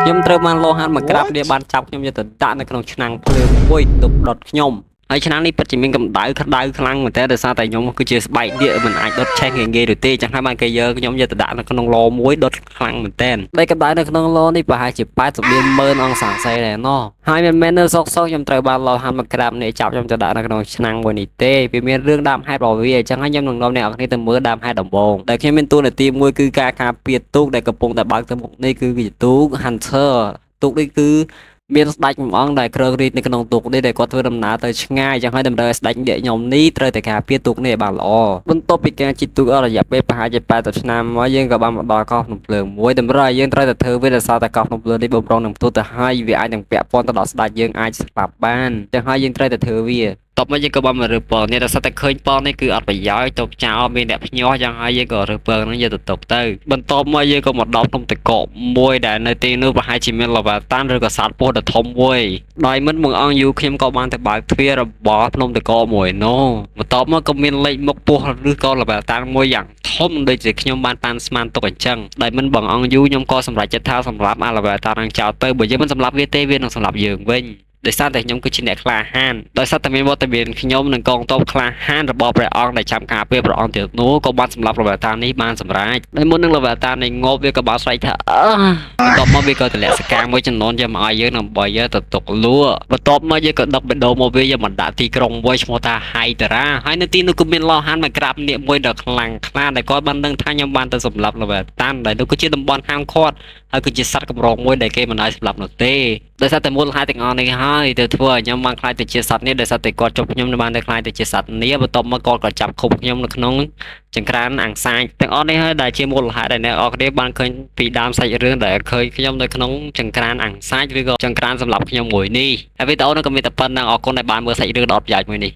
ខ្ញុំត្រូវបានលោហានមកក្រាបគ្នាបានចាប់ខ្ញុំយកទៅដាក់នៅក្នុងឆ្នាំងភ្លើងមួយទុកដុតខ្ញុំហើយឆ្នាំងនេះពិតជាមានកម្ដៅក្តៅខ្លាំងមែនតើដោយសារតែខ្ញុំគឺជាស្បែកដៀកមិនអាចដុតឆេះងាយៗទេចឹងហើយបានគេយកខ្ញុំយកទៅដាក់នៅក្នុងឡមួយដុតខ្លាំងមែនតើដីកម្ដៅនៅក្នុងឡនេះប្រហែលជា80,000,000អង្សាសេដែរណោះហើយមិនមែននៅសុកខ្ញុំត្រូវបានលោហានមកក្រាបនេះចាប់ខ្ញុំទៅដាក់នៅក្នុងឆ្នាំងមួយនេះទេវាមានរឿងដើមហេតុរបស់វាចឹងហើយខ្ញុំនឹងនាំអ្នកនរគ្នាទៅមើលដើមហេតុដំបូងដែលខ្ញុំមានតួនាទីមួយគឺការការពារទូកដែលកំពុងតែបើកទៅមុខនេះគឺជាទូក Hunter ទូកនេះគឺមានស្ដេចមួយអង្គដែលគ្រងរាជនៅក្នុងទូកនេះដែលគាត់ធ្វើដំណើរទៅឆ្ងាយចឹងហើយតម្រូវឲ្យស្ដេចអ្នកខ្ញុំនេះត្រូវតែការពារទូកនេះឲ្យបានល្អបន្ទាប់ពីការជិះទូកអស់រយៈពេលប្រហែលជា80ឆ្នាំមកយើងក៏បានមកដល់កោះភ្នំភ្លើងមួយតម្រូវឲ្យយើងត្រូវតែធ្វើវាដោយសារតែកោះភ្នំភ្លើងនេះបំរុងនឹងផ្ទុះទៅហើយវាអាចនឹងពាក់ព័ន្ធទៅដល់ស្ដេចយើងអាចស្លាប់បានចឹងហើយយើងត្រូវតែធ្វើវាតបមកយើងក៏បានមករើពងនេះដោយសារតែឃើញពងនេះគឺអត់ប្រយោជន៍ទុកចោលមានអ្នកភ្ញាស់យ៉ាងហើយយើងក៏រើពងហ្នឹងយកទៅទុកទៅបន្ទាប់មកយើងក៏មកដល់ភ្នំតកកមួយដែលនៅទីនោះប្រហែលជាមានលវ៉ាតានឬក៏សត្វពស់ដ៏ធំមួយដោយមិនបងអង្គយូខ្ញុំក៏បានទៅបើកទ្វាររបស់ភ្នំតកកមួយនោះបន្ទាប់មកក៏មានលេខមុខពស់ឬក៏លវ៉ាតានមួយយ៉ាងធំដូចជាខ្ញុំបានប៉ាន់ស្មានទុកអញ្ចឹងដោយមិនបងអង្គយូខ្ញុំក៏សម្រេចចិត្តថាសម្រាប់អាលវ៉ាតាននឹងចោលទៅបើយើងមិនសម្រាប់វាទេវានឹងសម្រាប់យើងវិញដោយសារតែខ្ញុំគឺជាអ្នកក្លាហានដោយសារតែមានវត្តមានខ្ញុំនិងកងទ័ពក្លាហានរបស់ព្រះអង្គដែលចាំការពារព្រះអង្គទៀតនោះក៏បានសម្លាប់លវតានេះបានសម្រេចដោយមុននឹងលវតានេះងប់វាក៏បានស្រែកថាបន្ទាប់មកវាក៏ទម្លាក់សកាមួយចំនួនយកមកឲ្យយើងដើម្បីយកទៅទុកលក់បន្ទាប់មកយើងក៏ដឹកបេះដូងមកវាយកមកដាក់ទីក្រុងមួយឈ្មោះថាហៃតារ៉ាហើយនៅទីនោះក៏មានលោហានមកក្រាបនាគមួយដ៏ខ្លាំងខ្លាដែលគាត់បានដឹងថាខ្ញុំបានទៅសម្លាប់លវតាដែលនោះគឺជាតំបន់ហាមឃាត់ហើយគឺជាសត្វកម្រមួយដែលគេមិនឲ្យសម្លាប់នោះទេដោយសារតែមូលហេតុទាំងអស់នេះហើយទៅធ្វើឲ្យខ្ញុំបានខ្លាចទៅជាសត្វនេះដោយសារតែគាត់ជប់ខ្ញុំបានទៅខ្លាចទៅជាសត្វនេះបន្ទាប់មកគាត់ក៏ចាប់ឃុំខ្ញុំនៅក្នុងចង្ក្រានអាំងសាច់ទាំងអស់នេះហើយដែលជាមូលហេតុដែលអ្នកនរគ្នាបានឃើញពីដើមសាច់រឿងដែលឃើញខ្ញុំនៅក្នុងចង្ក្រានអាំងសាច់ឬក៏ចង្ក្រានសម្រាប់ខ្ញុំមួយនេះហើយវីដេអូនេះក៏មានតែប៉ុណ្្នឹងអរគុណដែលបានមើលសាច់រឿងដ៏អត់ប្រយោជន៍មួយនេះ